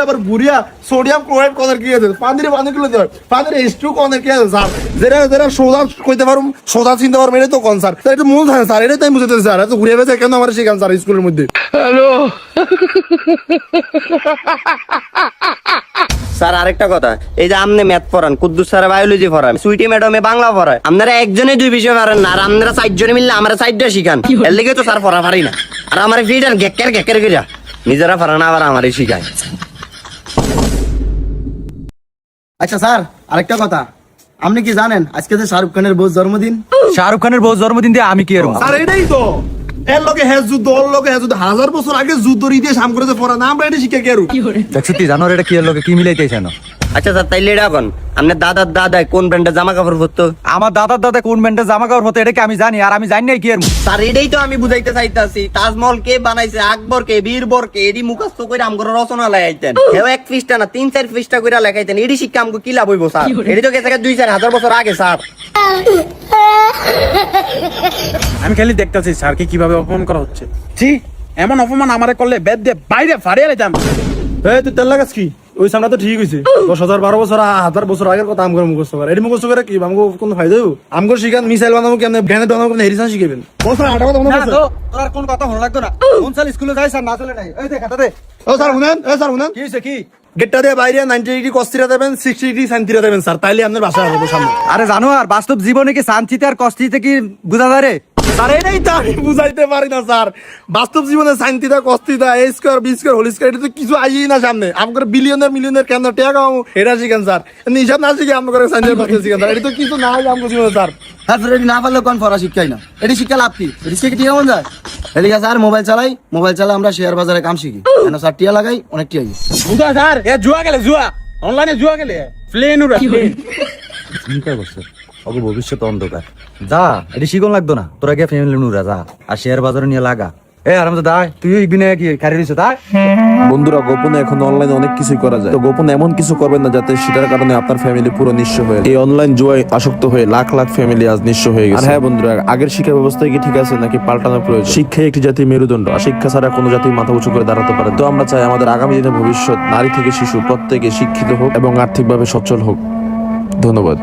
আবার বুড়িয়া sodium chloride কদের কি আছে পানির গুলো দেয় পানির H2 কদের কি আছে স্যার যেটা সোজা কইতে পারুম সোজা চিন্তা পারুম এটা তো কোন স্যার এটা মূল থাকে স্যার এটা তাই বুঝতে স্যার এত ঘুরে বেঁচে কেন আমার শিখান স্যার স্কুলের মধ্যে হ্যালো স্যার আরেকটা কথা এই যে আপনি ম্যাথ পড়ান কুদ্দুস স্যার বায়োলজি পড়ান সুইটি ম্যাডামে বাংলা পড়ায় আপনারা একজনে দুই বিষয় পারেন না আর আপনারা 4 জনে মিললে আমরা 4টা শিখান এর লেগে তো স্যার পড়া পারি না আর আমার ফিটার গেক্কের কইরা নিজেরা পারে না আবার আমারই শিখায়। আচ্ছা স্যার আরেকটা কথা আপনি কি জানেন আজকে যে শাহরুখ খানের বউ জন্মদিন? শাহরুখ খানের বউ জন্মদিন দিয়ে আমি কি এরকম? স্যার এটাই তো এর লগে হ্যাঁ যুদ্ধ ওর লগে হ্যাঁ যুদ্ধ 1000 বছর আগে যুদ্ধ রীতি সাম করে যে পড়া না আমরা এটা শিখে কেরু দেখছো তুই জানো এটা কি এর লগে কি মিলাইতেছ না? আচ্ছা স্যার তাইলে এটা এখন আপনার দাদার দাদায় কোন ব্র্যান্ডের জামা কাপড় পরতো? আমার দাদার দাদা কোন ব্র্যান্ডের জামা কাপড় হতো এটা কি আমি জানি আর আমি জানি না কি এর স্যার এটাই তো আমি বুঝাইতে চাইতাছি তাজমহল কে বানাইছে আকবর কে বীরবর কে এডি মুখস্থ করে আমগো রচনা লাগাইতেন হেও এক পৃষ্ঠা না 3-4 পৃষ্ঠা করে লেখাইতেন এডি শিক্ষা আমগো কি লাভ হইবো স্যার এডি তো গেছে 2-4 হাজার বছর আগে স্যার। আমি খালি দেখতেছি স্যারকে কিভাবে অপমান করা হচ্ছে জি এমন অপমান আমারে করলে বেদ দিয়ে বাইরে ফাড়িয়ে যেতাম। এই তুই তেল লাগাস কি ওই সামনে তো ঠিক হইছে 10,000 12 বছর 1000 বছর আগের কথা আমগো মুখস্থ করে এডি মুখস্থ করে কি আমগো কোন ফায়দা হইব আমগো শিখান মিসাইল বানাবো কেমনে গ্রেনেড বানাবো কেমনে হেরিসান শিখাবেন ও স্যার আটা কথা মনে না আছে তো তোর আর কোন কথা হলো লাগতো না কোন সাল স্কুলে যাই স্যার না চলে নাই এই দেখ খাতা দে ও স্যার শুনেন কি হইছে কি গেটটা দিয়ে বাইরে 90 ডিগ্রি কস্তিরা দেবেন 60 ডিগ্রি সাইনতিরা দেবেন স্যার তাইলে আপনার বাসা আসবে সামনে আরে জানো আর বাস্তব জীবনে কি শান্তিতে আর কষ্টিতে কি বুঝা যায় রে? স্যার এটাই তো আমি বুঝাইতে পারি না স্যার বাস্তব জীবনে সাইনতিটা কস্তিটা a square b square whole square এটা তো কিছু আইই না সামনে আমাদের বিলিয়নের কেন টাকা কামাবো এটা শিখেন স্যার হিসাব না শিখে আমাদের সাইন্সের কথা শিখেন স্যার এটা তো কিছু না হয় আমাদের জীবনে স্যার হ্যাঁ স্যার এটি না পারলে কোন পড়া শিক্ষাই না এটি শিক্ষা লাভ কি এটি শিখে টিয়া মন যায় এদিকে স্যার মোবাইল চালাই আমরা শেয়ার বাজারে কাম শিখি কেন স্যার টিয়া লাগাই অনেক টিয়া বুঝা স্যার এ জুয়া গেলে জুয়া অনলাইনে জুয়া গেলে প্লেন উড়া প্লেন চিন্তা করছে ওকে ভবিষ্যৎ অন্ধকার যা এটা শিখন লাগতো না তোরা গিয়ে ফ্যামিলি নুরা যা আর শেয়ার বাজারে নিয়ে লাগা এ আরাম তো দাই তুই ইবিনে কি খারি দিছ তাই বন্ধুরা গোপনে এখন অনলাইনে অনেক কিছুই করা যায় তো গোপনে এমন কিছু করবেন না যাতে সেটার কারণে আপনার ফ্যামিলি পুরো নিঃস্ব হয়ে এই অনলাইন জুয়ায় আসক্ত হয়ে লাখ লাখ ফ্যামিলি আজ নিঃস্ব হয়ে গেছে। আর হ্যাঁ বন্ধুরা আগের শিক্ষা ব্যবস্থা কি ঠিক আছে নাকি পাল্টানোর প্রয়োজন? শিক্ষাই একটি জাতির মেরুদণ্ড আর শিক্ষা ছাড়া কোনো জাতি মাথা উঁচু করে দাঁড়াতে পারে। তো আমরা চাই আমাদের আগামী দিনের ভবিষ্যৎ নারী থেকে শিশু প্রত্যেকে শিক্ষিত হোক এবং আর্থিকভাবে সচ্ছল হোক। ধন্যবাদ।